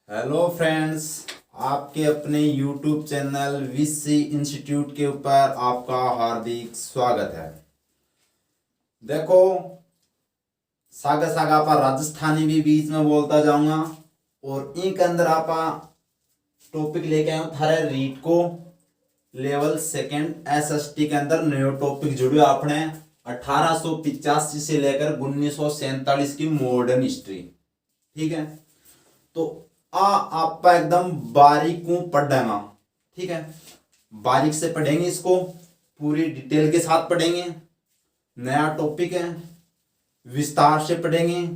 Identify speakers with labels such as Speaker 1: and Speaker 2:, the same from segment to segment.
Speaker 1: Hello friends, आपके अपने YouTube channel VC institute के ऊपर आपका हार्दिक स्वागत है। देखो, सागा सागा आपा राजस्थानी भी बीच में बोलता जाऊंगा और इनके अंदर आपा टॉपिक लेके आए थारे रीट को लेवल सेकंड एसएसटी के अंदर नयो टॉपिक जुड़ो आपने 1885 से लेकर 1947 की मॉडर्न हिस्ट्री। ठीक है, तो आप एकदम बारीक पढ़ना। ठीक है, बारीक से पढ़ेंगे, इसको पूरी डिटेल के साथ पढ़ेंगे। नया टॉपिक है, विस्तार से पढ़ेंगे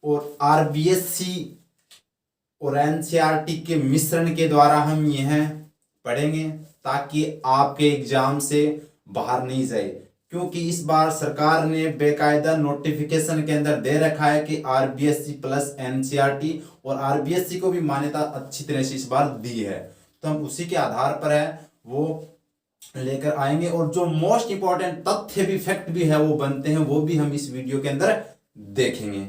Speaker 1: और आरबीएससी और एनसीईआरटी के मिश्रण के द्वारा हम यह पढ़ेंगे ताकि आपके एग्जाम से बाहर नहीं जाए। क्योंकि इस बार सरकार ने बेकायदा नोटिफिकेशन के अंदर दे रखा है कि आरबीएससी प्लस एनसीईआरटी, और आरबीएससी को भी मान्यता अच्छी तरह से इस बार दी है, तो हम उसी के आधार पर है वो लेकर आएंगे। और जो मोस्ट इंपॉर्टेंट तथ्य भी फैक्ट भी है वो बनते हैं, वो भी हम इस वीडियो के अंदर देखेंगे।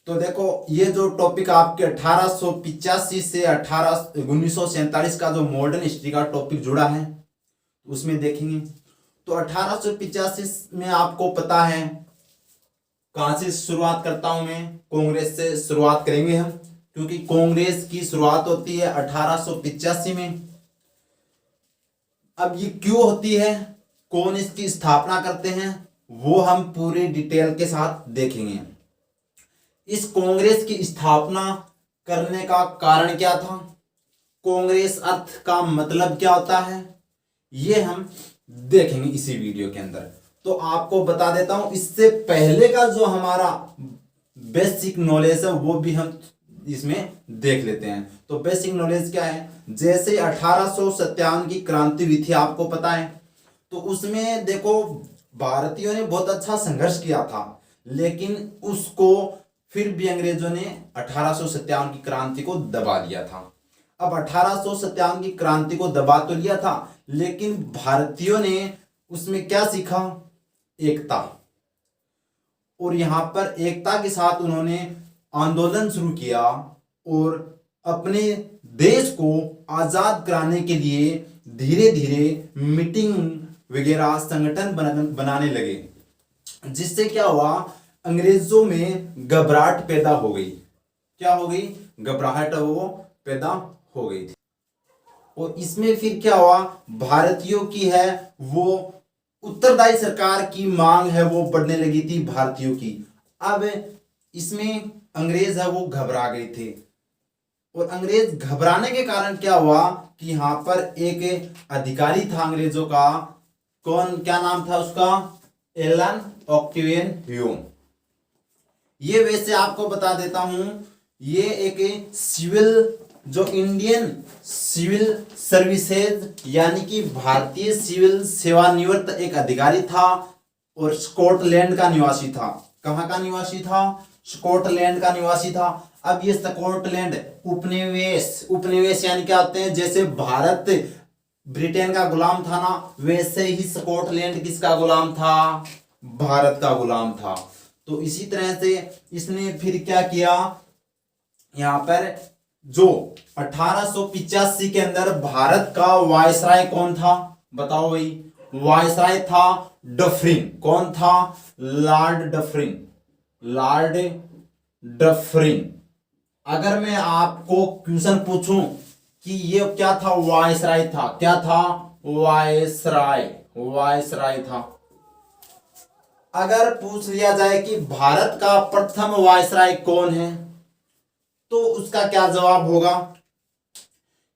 Speaker 1: तो देखो, ये जो टॉपिक आपके 1885 से 1947 का जो मॉडर्न हिस्ट्री का टॉपिक जुड़ा है उसमें देखेंगे। तो 1885 में आपको पता है कहां से शुरुआत करता हूं मैं, कांग्रेस से शुरुआत करेंगे हम, क्योंकि कांग्रेस की शुरुआत होती है 1885 में। अब ये क्यों होती है, कौन इसकी स्थापना करते हैं, वो हम पूरी डिटेल के साथ देखेंगे। इस कांग्रेस की स्थापना करने का कारण क्या था, कांग्रेस अर्थ का मतलब क्या होता है, ये हम देखेंगे इसी वीडियो के अंदर। तो आपको बता देता हूं, इससे पहले का जो हमारा बेसिक नॉलेज है वो भी हम इसमें देख लेते हैं। तो बेसिक नॉलेज क्या है, जैसे 1857 की क्रांति हुई थी, आपको पता है, तो उसमें देखो भारतीयों ने बहुत अच्छा संघर्ष किया था, लेकिन उसको फिर भी अंग्रेजों ने 1857 की क्रांति को दबा दिया था। अब 1857 की क्रांति को दबा तो लिया था, लेकिन भारतीयों ने उसमें क्या सीखा, एकता। और यहां पर एकता के साथ उन्होंने आंदोलन शुरू किया और अपने देश को आजाद कराने के लिए धीरे धीरे मीटिंग वगैरह संगठन बनाने लगे, जिससे क्या हुआ, अंग्रेजों में घबराहट पैदा हो गई। क्या हो गई, घबराहट वो पैदा हो गई थी। और इसमें फिर क्या हुआ, भारतीयों की है वो उत्तरदायी सरकार की मांग है वो बढ़ने लगी थी भारतीयों की। अब इसमें अंग्रेज है वो घबरा गए थे, और अंग्रेज घबराने के कारण क्या हुआ कि यहां पर एक अधिकारी था अंग्रेजों का, कौन, क्या नाम था उसका, एलन ऑक्टेवियन ह्यूम। ये वैसे आपको बता देता हूं, ये एक सिविल, जो इंडियन सिविल सर्विसेज यानी कि भारतीय सिविल सेवानिवृत्त एक अधिकारी था, और स्कॉटलैंड का निवासी था। कहां का निवासी था, स्कॉटलैंड का निवासी था। अब ये स्कॉटलैंड उपनिवेश यानी क्या होते हैं, जैसे भारत ब्रिटेन का गुलाम था ना, वैसे ही स्कॉटलैंड किसका गुलाम था, भारत का गुलाम था। तो इसी तरह से इसने फिर क्या किया, यहां पर जो 1885 के अंदर भारत का वायसराय कौन था, बताओ भाई, वायसराय था डफरिन। कौन था, लॉर्ड डफरिन, लॉर्ड डफरिन। अगर मैं आपको क्वेश्चन पूछूं कि ये क्या था, वायसराय था, क्या था, वायसराय था। अगर पूछ लिया जाए कि भारत का प्रथम वायसराय कौन है, तो उसका क्या जवाब होगा,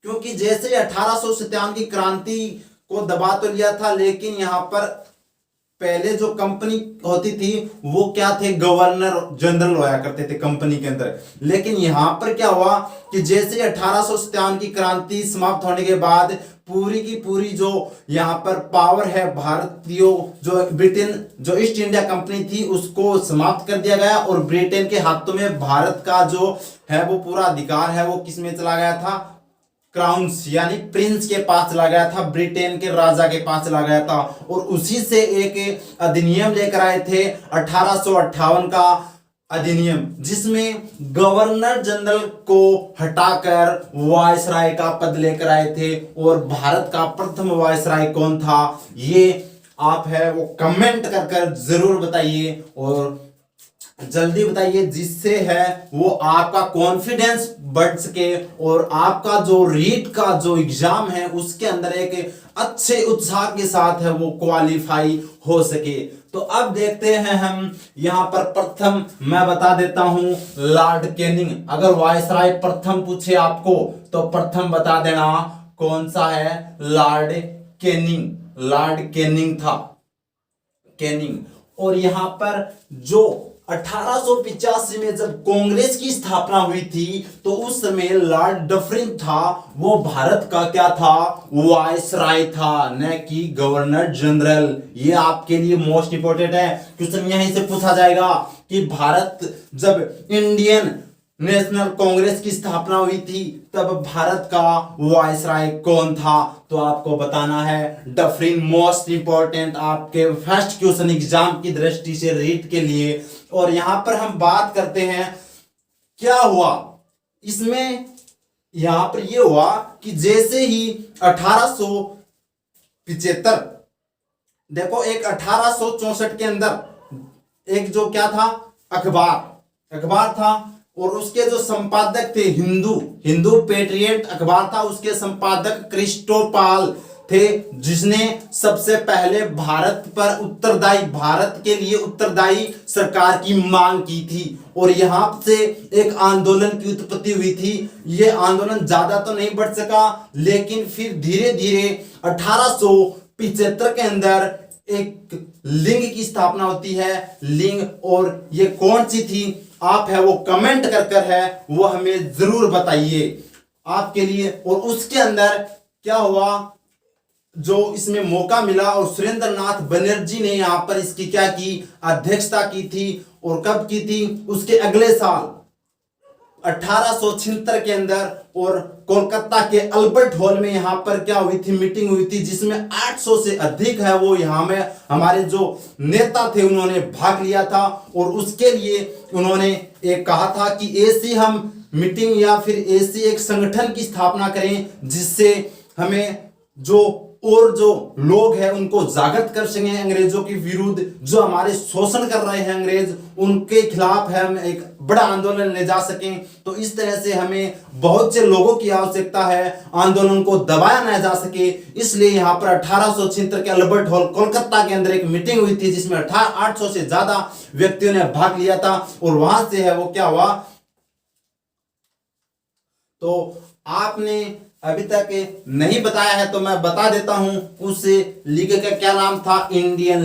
Speaker 1: क्योंकि जैसे 1857 की क्रांति को दबा तो लिया था, लेकिन यहां पर पहले जो कंपनी होती थी वो क्या थे, गवर्नर जनरल होया करते थे कंपनी के अंदर। लेकिन यहां पर क्या हुआ कि जैसे 1857 की क्रांति समाप्त होने के बाद पूरी की पूरी जो यहां पर पावर है भारतीयों, जो ब्रिटेन, जो ईस्ट इंडिया कंपनी थी, उसको समाप्त कर दिया गया, और ब्रिटेन के हाथों में भारत का जो है वो पूरा अधिकार है वो किसमें चला गया था, क्राउन्स यानी प्रिंस के पास चला गया था, ब्रिटेन के राजा के पास चला गया था। और उसी से एक अधिनियम लेकर आए थे 1858 का, अधिनियम, जिसमें गवर्नर जनरल को हटाकर वायसराय का पद लेकर आए थे। और भारत का प्रथम वायसराय कौन था, ये आप है वो कमेंट कर कर जरूर बताइए और जल्दी बताइए, जिससे है वो आपका कॉन्फिडेंस बढ़ सके और आपका जो रीट का जो एग्जाम है उसके अंदर एक अच्छे उत्साह के साथ है वो क्वालिफाई हो सके। तो अब देखते हैं हम यहां पर प्रथम मैं बता देता हूं लॉर्ड कैनिंग। अगर वायसराय प्रथम पूछे आपको तो प्रथम बता देना कौन सा है, लॉर्ड कैनिंग। लॉर्ड कैनिंग था, कैनिंग। और यहां पर जो 1885 में जब कांग्रेस की स्थापना हुई थी तो उस समय लॉर्ड डफरिन था, वो भारत का क्या था, वायसराय था, न कि गवर्नर जनरल। ये आपके लिए मोस्ट इंपोर्टेंट है, क्वेश्चन यहीं से पूछा जाएगा कि भारत जब इंडियन नेशनल कांग्रेस की स्थापना हुई थी तब भारत का वायसराय कौन था, तो आपको बताना है डफरिन। मोस्ट इंपॉर्टेंट आपके फर्स्ट क्वेश्चन एग्जाम की दृष्टि से रीड के लिए। और यहां पर हम बात करते हैं क्या हुआ इसमें। यहां पर यह हुआ कि जैसे ही 1875, देखो एक 1864 के अंदर एक जो क्या था अखबार था और उसके जो संपादक थे हिंदू पेट्रियट अखबार था, उसके संपादक क्रिस्टोपाल थे, जिसने सबसे पहले भारत के लिए उत्तरदायी सरकार की मांग की थी। और यहां से एक आंदोलन की उत्पत्ति हुई थी। यह आंदोलन ज्यादा तो नहीं बढ़ सका, लेकिन फिर धीरे धीरे 1875 के अंदर एक लिंग की स्थापना होती है, लिंग। और ये कौन सी थी, आप है वो कमेंट कर है वो हमें जरूर बताइए आपके लिए। और उसके अंदर क्या हुआ, जो इसमें मौका मिला और सुरेंद्र नाथ बनर्जी ने यहां पर इसकी क्या की, अध्यक्षता की थी। और कब की थी, उसके अगले साल 1876 के अंदर। और कोलकाता के अल्बर्ट हॉल में यहां पर क्या हुई थी, मीटिंग हुई थी, जिसमें 800 से अधिक है वो यहां में हमारे जो नेता थे उन्होंने भाग लिया था। और उसके लिए उन्होंने एक कहा था कि ऐसी हम मीटिंग या फिर ऐसी एक संगठन की स्थापना करें जिससे हमें जो और जो लोग हैं उनको जागृत कर सकें अंग्रेजों के विरुद्ध, जो हमारे शोषण कर रहे हैं अंग्रेज, उनके खिलाफ हम एक बड़ा आंदोलन ले जा सकें। तो इस तरह से हमें बहुत से लोगों की आवश्यकता है, आंदोलन को दबाया न जा सके। इसलिए यहां पर 1876 के अल्बर्ट हॉल कोलकाता के अंदर एक मीटिंग हुई थी जिसमें 800 से ज्यादा व्यक्तियों ने भाग लिया था। और वहां से है वो क्या हुआ, तो आपने अभी तक नहीं बताया है तो मैं बता देता हूं, उस लीग का क्या नाम था, इंडियन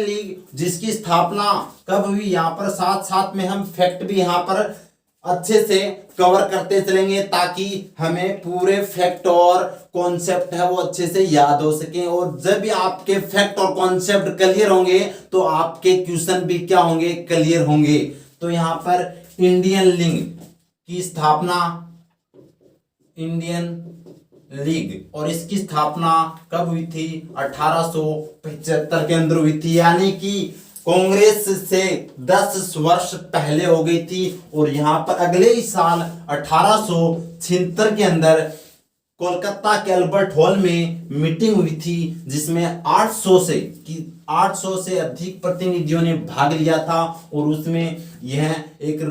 Speaker 1: लीग, जिसकी स्थापना कब हुई, यहां पर साथ साथ में हम फैक्ट भी यहां पर अच्छे से कवर करते चलेंगे ताकि हमें पूरे फैक्ट और कॉन्सेप्ट है वो अच्छे से याद हो सके। और जब भी आपके फैक्ट और कॉन्सेप्ट क्लियर होंगे तो आपके क्वेश्चन भी क्या होंगे, क्लियर होंगे। तो यहां पर इंडियन लीग की स्थापना, इंडियन लीग, और इसकी स्थापना कब हुई थी, 1875 के अंदर हुई थी, यानी कि कांग्रेस से 10 वर्ष पहले हो गई थी। और यहां पर अगले ही साल 1876 के अंदर कोलकाता के अल्बर्ट हॉल में मीटिंग हुई थी जिसमें 800 से अधिक प्रतिनिधियों ने भाग लिया था। और उसमें यह एक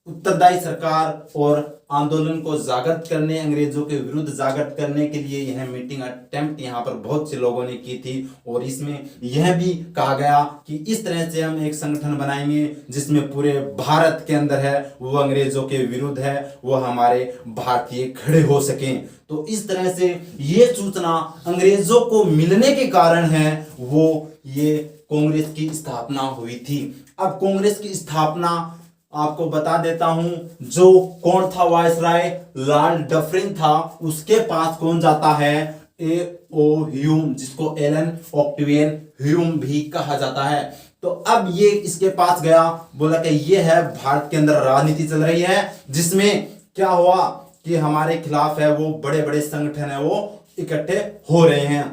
Speaker 1: उत्तरदायी सरकार और आंदोलन को जागृत करने, अंग्रेजों के विरुद्ध जागृत करने के लिए यह मीटिंग अटेम्प्ट यहाँ पर बहुत से लोगों ने की थी। और इसमें यह भी कहा गया कि इस तरह से हम एक संगठन बनाएंगे जिसमें पूरे भारत के अंदर है वो अंग्रेजों के विरुद्ध है वो हमारे भारतीय खड़े हो सकें। तो इस तरह से ये सूचना अंग्रेजों को मिलने के कारण है वो ये कांग्रेस की स्थापना हुई थी। अब कांग्रेस की स्थापना आपको बता देता हूं, जो कौन था वायसराय, लॉर्ड डफरिन था, उसके पास कौन जाता है, A.O. ह्यूम, जिसको एलन ऑक्टेवियन ह्यूम भी कहा जाता है। तो अब ये इसके पास गया, बोला कि ये है भारत के अंदर राजनीति चल रही है जिसमें क्या हुआ कि हमारे खिलाफ है वो बड़े बड़े संगठन है वो इकट्ठे हो रहे हैं।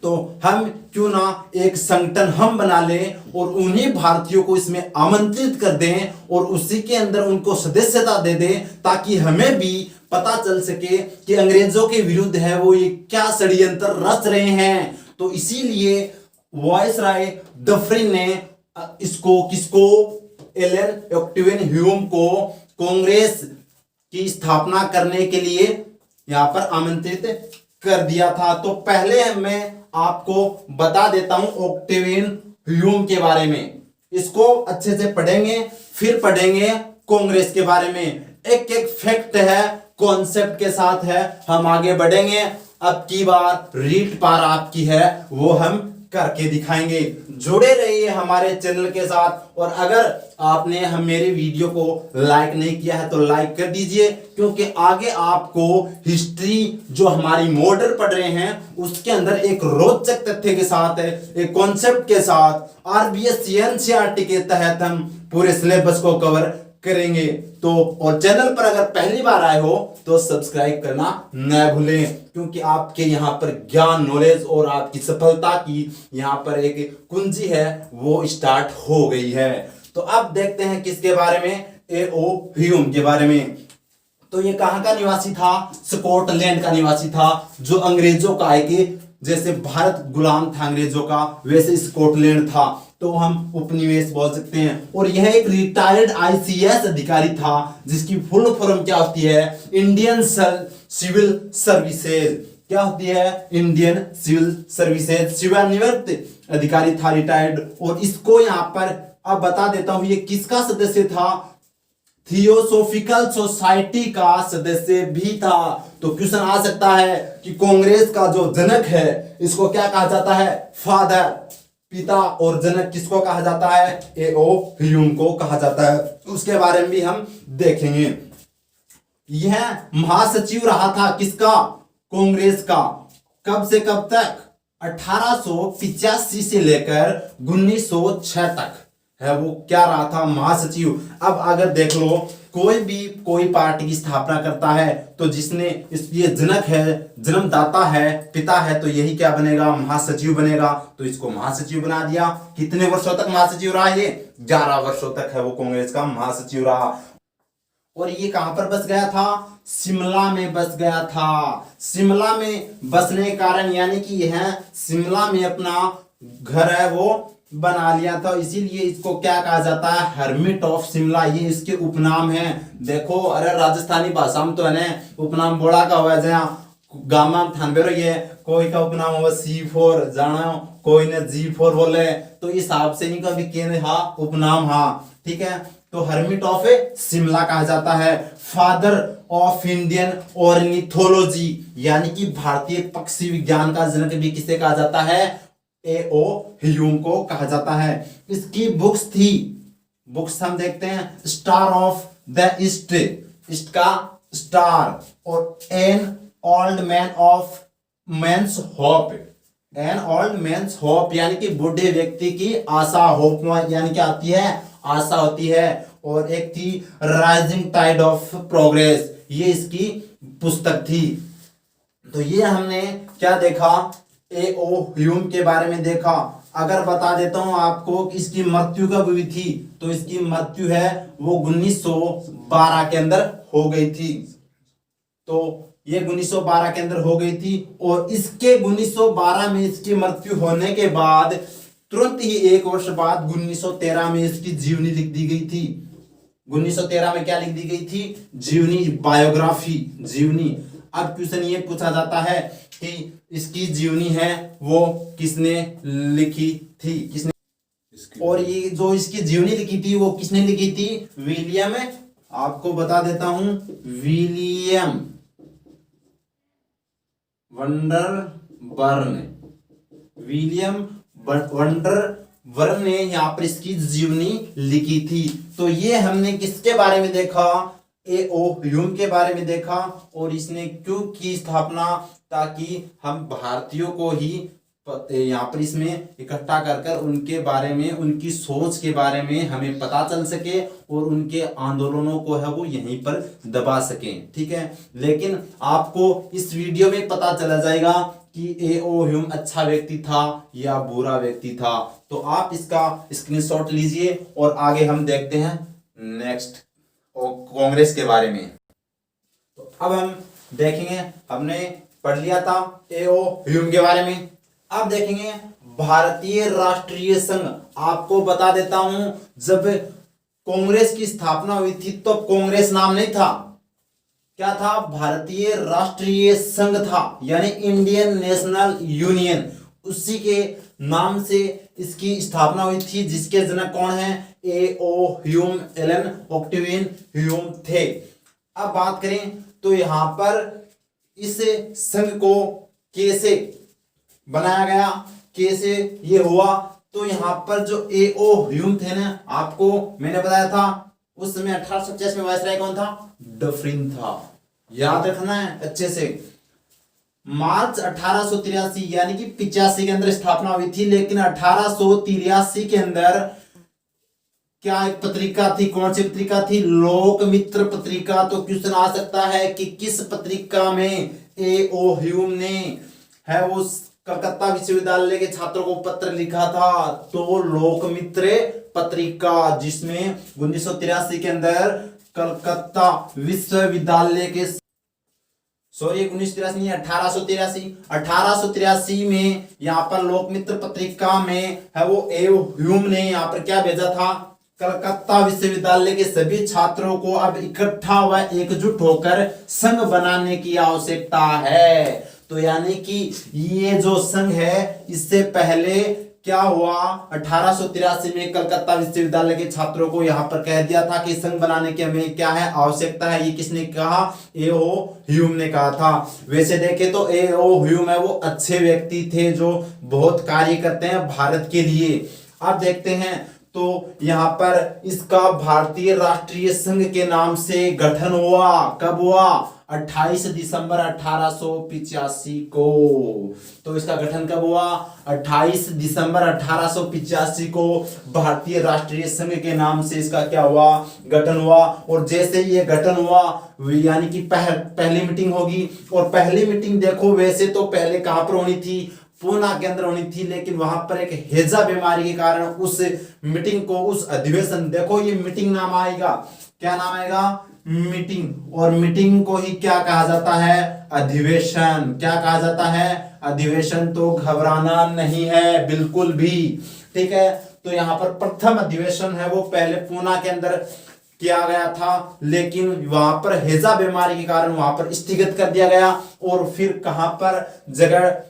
Speaker 1: तो हम क्यों ना एक संगठन हम बना लें और उन्हीं भारतीयों को इसमें आमंत्रित कर दें और उसी के अंदर उनको सदस्यता दे दें, ताकि हमें भी पता चल सके कि अंग्रेजों के विरुद्ध है वो ये क्या षड्यंत्र रच रहे हैं। तो इसीलिए वायसराय डफरिन ने इसको किसको, एलन ऑक्टेवियन ह्यूम को कांग्रेस की स्थापना करने के लिए यहां पर आमंत्रित कर दिया था। तो पहले मैं आपको बता देता हूं ऑक्टेवियन ह्यूम के बारे में, इसको अच्छे से पढ़ेंगे, फिर पढ़ेंगे कांग्रेस के बारे में। एक एक फैक्ट है, कॉन्सेप्ट के साथ है, हम आगे बढ़ेंगे। अब की बार रीड पार आपकी है, वो हम करके दिखाएंगे। जुड़े रहिए हमारे चैनल के साथ, और अगर आपने हम मेरे वीडियो को लाइक नहीं किया है तो लाइक कर दीजिए, क्योंकि आगे आपको हिस्ट्री जो हमारी मॉडल पढ़ रहे हैं उसके अंदर एक रोचक तथ्य के साथ है, एक कॉन्सेप्ट के साथ आरबीएस एनसीईआरटी के तहत हम पूरे सिलेबस को कवर करेंगे। तो और चैनल पर अगर पहली बार आए हो तो सब्सक्राइब करना न भूलें, क्योंकि आपके यहाँ पर ज्ञान, नॉलेज और आपकी सफलता की यहाँ पर एक कुंजी है वो स्टार्ट हो गई है। तो अब देखते हैं किसके बारे में, ए.ओ. ह्यूम के बारे में। तो ये कहां का निवासी था, स्कॉटलैंड का निवासी था, जो अंग्रेजों का है, जैसे भारत गुलाम था अंग्रेजों का, वैसे स्कॉटलैंड था, तो हम उपनिवेश बोल सकते हैं। और यह एक रिटायर्ड आईसीएस अधिकारी था, जिसकी फुल फॉर्म क्या होती है, इंडियन सिविल सर्विसेज। क्या होती है, इंडियन सिविल सर्विसेज। सेवानिवृत्त अधिकारी था, रिटायर्ड। और इसको यहां पर अब बता देता हूं ये किसका सदस्य था, थियोसोफिकल सोसाइटी का सदस्य भी था। तो क्वेश्चन आ सकता है कि कांग्रेस का जो जनक है इसको क्या कहा जाता है, फादर, पिता, और जनक किसको कहा जाता है, ए.ओ. ह्यूम को कहा जाता है। उसके बारे में भी हम देखेंगे। यह महासचिव रहा था किसका, कांग्रेस का, कब से कब तक, 1885 से लेकर 1906 तक है वो क्या रहा था, महासचिव। अब अगर देख लो कोई पार्टी की स्थापना करता है तो जिसने ये जनक है, जन्मदाता है, पिता है, तो यही क्या बनेगा, महासचिव बनेगा। तो इसको महासचिव बना दिया। कितने वर्षों तक महासचिव रहा, ये 11 वर्षों तक है वो कांग्रेस का महासचिव रहा। और ये कहां पर बस गया था, शिमला में बस गया था। शिमला में बसने के कारण, यानी कि यह शिमला में अपना घर है वो बना लिया था, इसीलिए इसको क्या कहा जाता है, हर्मिट ऑफ शिमला, ये इसके उपनाम है। देखो, अरे राजस्थानी भाषा में तो है ना उपनाम बोला का हुआ है, जहाँ गामा थानबे रही है, कोई का उपनाम हुआ C4 जाना, कोई ने G4 बोले, तो इस हिसाब से इनका भी केंद्र हा उपनाम हा, ठीक है। तो हर्मिट ऑफ शिमला कहा जाता है। फादर ऑफ इंडियन ऑर्निथोलॉजी, यानी कि भारतीय पक्षी विज्ञान का जनक भी किसे कहा जाता है, ए.ओ. ह्यूम को कहा जाता है। इसकी बुक्स थी, बुक्स हम देखते हैं, star of the east, east का स्टार, और an old man of man's hope, an old man's hope, यानी कि बूढ़े व्यक्ति की आशा, होप यानी क्या आती है, आशा होती है। और एक थी राइजिंग टाइड ऑफ प्रोग्रेस, ये इसकी पुस्तक थी। तो ये हमने क्या देखा, ए.ओ. ह्यूम के बारे में देखा। अगर बता देता हूं आपको कि इसकी मृत्यु कब हुई थी, तो इसकी मृत्यु है वो 1912 के अंदर हो गई थी। तो ये 1912 के अंदर हो गई थी, और इसके 1912 में इसकी मृत्यु होने के बाद तुरंत ही 1 वर्ष बाद 1913 में इसकी जीवनी लिख दी गई थी। 1913 में क्या लिख दी गई थी, जीवनी, बायोग्राफी, जीवनी। अब क्वेश्चन ये पूछा जाता है कि इसकी जीवनी है वो किसने लिखी थी, किसने, और ये जो इसकी जीवनी लिखी थी वो किसने लिखी थी, विलियम, आपको बता देता हूं, विलियम वंडरबर्न, विलियम वंडरबर्न ने यहाँ पर इसकी जीवनी लिखी थी। तो ये हमने किसके बारे में देखा, ए.ओ. ह्यूम के बारे में देखा, और इसने क्यों की स्थापना, ताकि हम भारतीयों को ही यहाँ पर इसमें इकट्ठा कर कर उनके बारे में, उनकी सोच के बारे में हमें पता चल सके, और उनके आंदोलनों को है वो यहीं पर दबा सकें, ठीक है। लेकिन आपको इस वीडियो में पता चला जाएगा कि ए.ओ. ह्यूम अच्छा व्यक्ति था या बुरा व्यक्ति था। तो आप इसका स्क्रीनशॉट लीजिए और आगे हम देखते हैं नेक्स्ट कांग्रेस के बारे में। तो अब हम देखेंगे, हमने पढ़ लिया था ए.ओ. ह्यूम के बारे में। अब देखेंगे भारतीय राष्ट्रीय संघ। आपको बता देता हूं, जब कांग्रेस की स्थापना हुई थी तो कांग्रेस नाम नहीं था, क्या था? भारतीय राष्ट्रीय संघ था, यानी इंडियन नेशनल यूनियन, उसी के नाम से इसकी स्थापना हुई थी, जिसके जनक कौन है? A.O.. Hume, Allan Octavian Hume थे। अब बात करें तो यहां पर इस संघ को कैसे बनाया गया, कैसे ये हुआ? तो यहां पर जो ए.ओ. ह्यूम थे ना, आपको मैंने बताया था उस समय 1850 में वायसराय कौन था? डफरिन था। याद रखना है अच्छे से। मार्च 1883 यानी कि 85 के अंदर स्थापना हुई थी, लेकिन 1883 के अंदर क्या एक पत्रिका थी? कौन सी पत्रिका थी? लोकमित्र पत्रिका। तो क्वेश्चन आ सकता है कि किस पत्रिका में ए.ओ. ह्यूम ने है वो कलकत्ता विश्वविद्यालय के छात्रों को पत्र लिखा था? तो लोकमित्र पत्रिका, जिसमें 1983 के अंदर कलकत्ता विश्वविद्यालय के 1983 नहीं, 1883 में यहाँ पर लोकमित्र पत्रिका में है वो ए.ओ. ह्यूम ने यहाँ पर क्या भेजा था? कलकत्ता विश्वविद्यालय के सभी छात्रों को अब इकट्ठा व एकजुट होकर संघ बनाने की आवश्यकता है। तो यानी कि ये जो संघ है, इससे पहले क्या हुआ? 1883 में कलकत्ता विश्वविद्यालय के छात्रों को यहाँ पर कह दिया था कि संघ बनाने की हमें क्या है? आवश्यकता है। ये किसने कहा? ए.ओ. ह्यूम ने कहा था। वैसे देखे तो ए.ओ. ह्यूम है वो अच्छे व्यक्ति थे जो बहुत कार्य करते हैं भारत के लिए। अब देखते हैं तो यहाँ पर इसका भारतीय राष्ट्रीय संघ के नाम से गठन हुआ। कब हुआ? 28 दिसंबर 1885 को। तो इसका गठन कब हुआ? 28 दिसंबर 1885 को भारतीय राष्ट्रीय संघ के नाम से इसका क्या हुआ? गठन हुआ। और जैसे ये गठन हुआ, यानी कि पहली मीटिंग होगी। और पहली मीटिंग देखो, वैसे तो पहले कहां पर होनी थी? पूना के अंदर होनी थी, लेकिन वहां पर एक हैजा बीमारी के कारण उस मीटिंग को, उस अधिवेशन, देखो ये मीटिंग नाम आएगा, क्या नाम आएगा? मीटिंग। और मीटिंग को ही क्या कहा जाता है? अधिवेशन। क्या कहा जाता है? अधिवेशन। तो घबराना नहीं है बिल्कुल भी, ठीक है। तो यहाँ पर प्रथम अधिवेशन है वो पहले पूना के अंदर किया गया था, लेकिन वहां पर हैजा बीमारी के कारण वहां पर स्थगित कर दिया गया। और फिर कहां पर जगह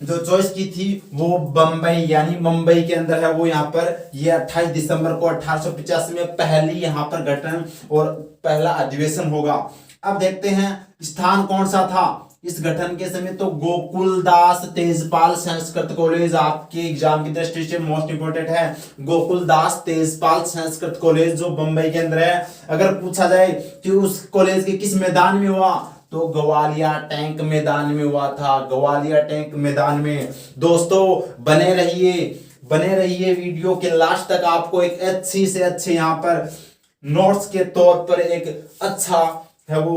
Speaker 1: जो चॉइस की थी वो बंबई, यानी मुंबई के अंदर है वो। यहाँ पर ये 28 दिसंबर को 1885 में पहली यहाँ पर गठन और पहला अधिवेशन होगा। अब देखते हैं स्थान कौन सा था इस गठन के समय। तो गोकुलदास तेजपाल संस्कृत कॉलेज, आपके एग्जाम की दृष्टि से मोस्ट इंपोर्टेंट है। गोकुलदास तेजपाल संस्कृत कॉलेज जो बंबई के अंदर है। अगर पूछा जाए कि उस कॉलेज के किस मैदान में हुआ, तो ग्वालियर टैंक मैदान में हुआ था। ग्वालियर टैंक मैदान में। दोस्तों बने रहिए वीडियो के लास्ट तक। आपको एक अच्छी से अच्छे यहाँ पर नोट्स के तौर पर एक अच्छा है वो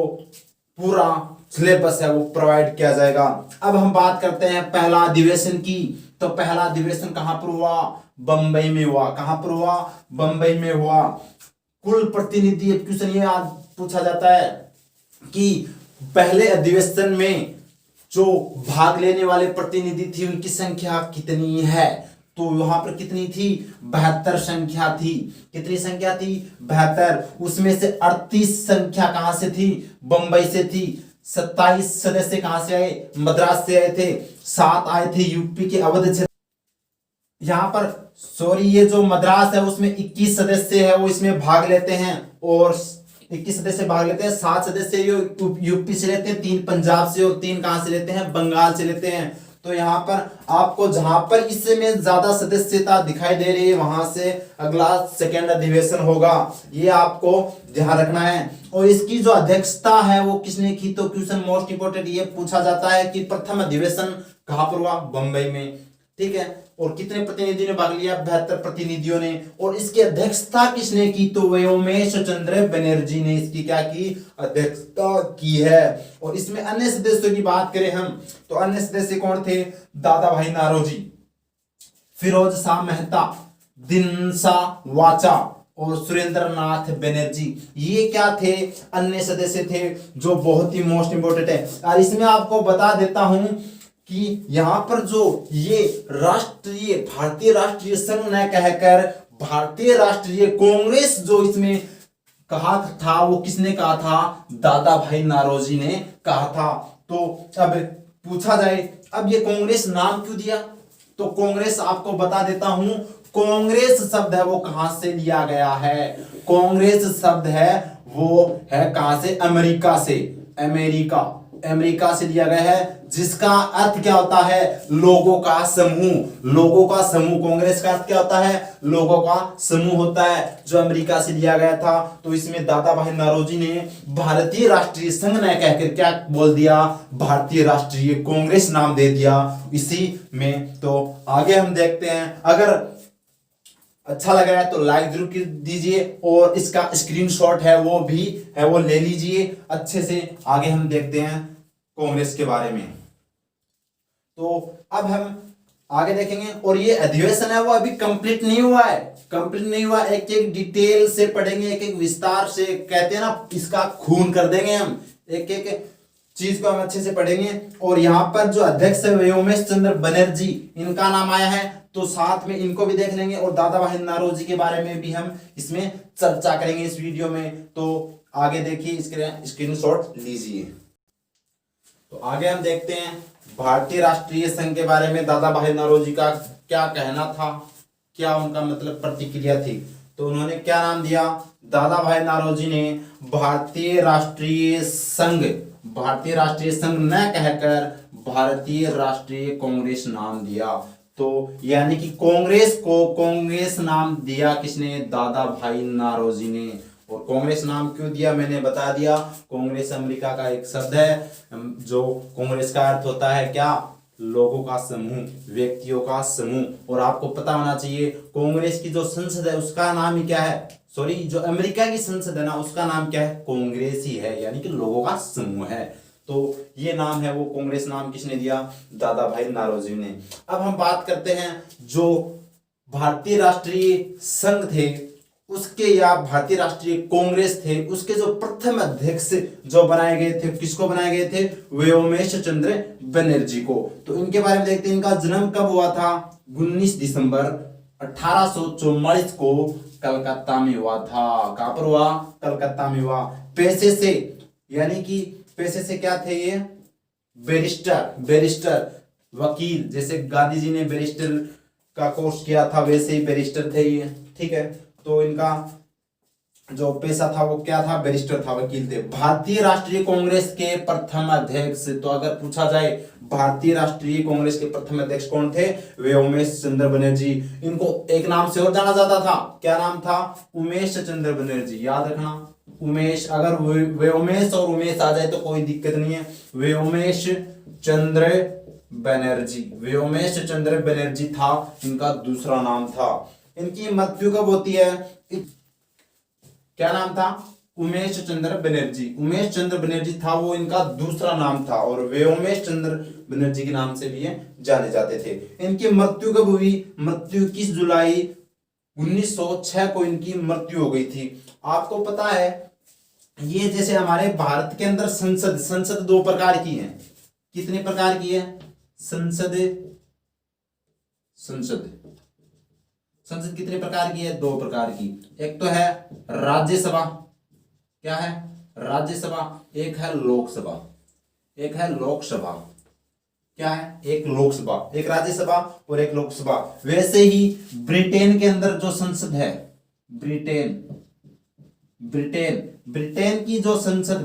Speaker 1: पूरा सिलेबस है वो प्रोवाइड किया जाएगा। अब हम बात करते हैं पहला अधिवेशन की। तो पहला अधिवेशन कहां पर हुआ? बंबई में हुआ। कहां पर हुआ? बंबई में हुआ। कुल प्रतिनिधि, क्वेश्चन ये आज पूछा जाता है कि पहले अधिवेशन में जो भाग लेने वाले प्रतिनिधि थी उनकी संख्या कितनी है? तो वहां पर कितनी थी? 72 संख्या थी। कितनी संख्या थी? 72। उसमें से 38 संख्या कहां से थी? बंबई से थी। 27 सदस्य कहां से आए? मद्रास से आए थे। 7 आए थे यूपी के अवध क्षेत्र। यहाँ पर सॉरी, ये जो मद्रास है उसमें 21 सदस्य है वो इसमें भाग लेते हैं। और 21 सदस्य भाग लेते हैं। 7 सदस्य यूपी से लेते हैं, 3 पंजाब से, और 3 कहां से लेते हैं? बंगाल से लेते हैं। तो यहाँ पर आपको जहां पर इसमें ज्यादा सदस्यता दिखाई दे रही है वहां से अगला सेकेंड अधिवेशन होगा। ये आपको ध्यान रखना है। और इसकी जो अध्यक्षता है वो किसने की? तो क्वेश्चन मोस्ट इंपोर्टेंट ये पूछा जाता है कि प्रथम अधिवेशन कहां पर हुआ? बंबई में। ठीक है। और कितने प्रतिनिधियों ने भाग लिया? 72 प्रतिनिधियों ने। और इसकी अध्यक्षता किसने की? तो व्योमेश चंद्र बनर्जी ने इसकी क्या की? अध्यक्षता की है। और इसमें अन्य सदस्यों की बात करें हम, तो अन्य सदस्य कौन थे? दादा भाई नारोजी, फिरोज शाह मेहता, दिनसा वाचा और सुरेंद्र नाथ बनर्जी। ये क्या थे? अन्य सदस्य थे जो बहुत ही मोस्ट इंपोर्टेंट है। और इसमें आपको बता देता हूं कि यहां पर जो ये राष्ट्रीय भारतीय राष्ट्रीय संघ न कहकर भारतीय राष्ट्रीय कांग्रेस जो इसमें कहा था, वो किसने कहा था? दादा भाई नारोजी ने कहा था। तो अब पूछा जाए, अब ये कांग्रेस नाम क्यों दिया? तो कांग्रेस आपको बता देता हूं, कांग्रेस शब्द है वो कहां से लिया गया है? कांग्रेस शब्द है वो है कहां से? अमेरिका से। अमेरिका से लिया गया है, जिसका अर्थ क्या होता है? लोगों का समूह। लोगों का समूह। कांग्रेस का अर्थ क्या होता है? लोगों का समूह होता है, जो अमेरिका से लिया गया था। तो इसमें दादा भाई नौरोजी ने भारतीय राष्ट्रीय संघ न कहकर क्या बोल दिया? भारतीय राष्ट्रीय कांग्रेस नाम दे दिया इसी में। तो आगे हम देखते हैं। अगर अच्छा लगा है तो लाइक जरूर कर दीजिए, और इसका स्क्रीनशॉट है वो ले लीजिए अच्छे से। आगे हम देखते हैं कांग्रेस के बारे में। तो अब हम आगे देखेंगे, और ये अधिवेशन है वो अभी कंप्लीट नहीं हुआ है। एक एक डिटेल से पढ़ेंगे, एक एक विस्तार से, कहते हैं ना, इसका खून कर देंगे हम। एक एक चीज को हम अच्छे से पढ़ेंगे। और यहाँ पर जो अध्यक्ष है व्योमेश चंद्र बनर्जी, इनका नाम आया है, तो साथ में इनको भी देख लेंगे। और दादा भाई नौरोजी के बारे में भी हम इसमें चर्चा करेंगे इस वीडियो में। तो आगे देखिए, इसके स्क्रीनशॉट लीजिए। तो आगे हम देखते हैं भारतीय राष्ट्रीय संघ के बारे में दादा भाई नौरोजी का क्या कहना था, क्या उनका मतलब प्रतिक्रिया थी। तो उन्होंने क्या नाम दिया? दादा भाई नौरोजी ने भारतीय राष्ट्रीय संघ न कहकर भारतीय राष्ट्रीय कांग्रेस नाम दिया। तो यानी कि कांग्रेस को कांग्रेस नाम दिया किसने? दादा भाई नौरोजी ने। और कांग्रेस नाम क्यों दिया मैंने बता दिया। कांग्रेस अमेरिका का एक शब्द है, जो कांग्रेस का अर्थ होता है क्या? लोगों का समूह, व्यक्तियों का समूह। और आपको पता होना चाहिए कांग्रेस की जो संसद है उसका नाम ही क्या है? सॉरी, जो अमेरिका की संसद है ना, उसका नाम क्या है? कांग्रेस ही है, यानी कि लोगों का समूह है। तो ये नाम है वो कांग्रेस नाम किसने दिया? दादा भाई नौरोजी ने। अब हम बात करते हैं जो भारतीय राष्ट्रीय संघ थे उसके, या भारतीय राष्ट्रीय कांग्रेस थे उसके जो प्रथम अध्यक्ष जो बनाए गए थे, किसको बनाए गए थे? व्योमेश चंद्र बनर्जी को। तो इनके बारे में देखते हैं, इनका जन्म कब हुआ था? 19 दिसंबर 1844 को कलकत्ता में हुआ था। कहां पर हुआ? कलकत्ता में हुआ। पेशे से, यानी कि पेशे से क्या थे ये? बैरिस्टर, वकील। जैसे गांधी जी ने बैरिस्टर का कोर्स किया था, वैसे ही बैरिस्टर थे ये, ठीक है। तो इनका जो पेशा था वो क्या था? बैरिस्टर था, वकील थे। भारतीय राष्ट्रीय कांग्रेस के प्रथम अध्यक्ष, तो अगर पूछा जाए भारतीय राष्ट्रीय कांग्रेस के प्रथम अध्यक्ष कौन थे? व्योमेश चंद्र बनर्जी। इनको एक नाम से और जाना जाता था, क्या नाम था? उमेश चंद्र बनर्जी। याद रखना, उमेश, अगर व्योमेश और उमेश आ जाए तो कोई दिक्कत नहीं है। व्योमेश चंद्र बनर्जी था इनका दूसरा नाम था। इनकी मृत्यु कब होती है? क्या नाम था? उमेश चंद्र बनर्जी था वो इनका दूसरा नाम था, और व्योमेश चंद्र बनर्जी के नाम से भी ये जाने जाते थे। इनकी मृत्यु कब हुई? मृत्यु 21 जुलाई 1906 को इनकी मृत्यु हो गई थी। आपको पता है, ये जैसे हमारे भारत के अंदर संसद 2 प्रकार की है। कितने प्रकार की है? संसद कितने प्रकार की है? 2 प्रकार की। एक तो है राज्यसभा, क्या है? राज्यसभा। एक है लोकसभा, क्या है? एक लोकसभा, एक राज्यसभा और एक लोकसभा। वैसे ही ब्रिटेन के अंदर जो संसद है, ब्रिटेन की जो संसद,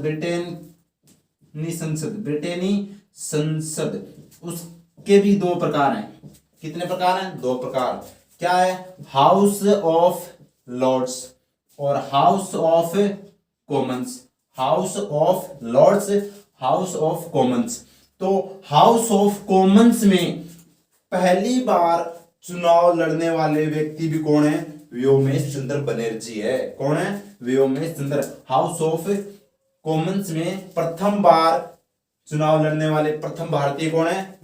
Speaker 1: ब्रिटेनी संसद, उसके भी 2 प्रकार हैं। कितने प्रकार हैं? 2 प्रकार। क्या है? हाउस ऑफ लॉर्ड्स और House of Commons. House of Lords, House of Commons. तो हाउस ऑफ कॉमन्स में पहली बार चुनाव लड़ने वाले व्यक्ति भी कौन है? व्योमेश चंद्र बनर्जी है। कौन है? व्योमेश चंद्र। हाउस ऑफ कॉमन्स में प्रथम बार चुनाव लड़ने वाले प्रथम भारतीय कौन है?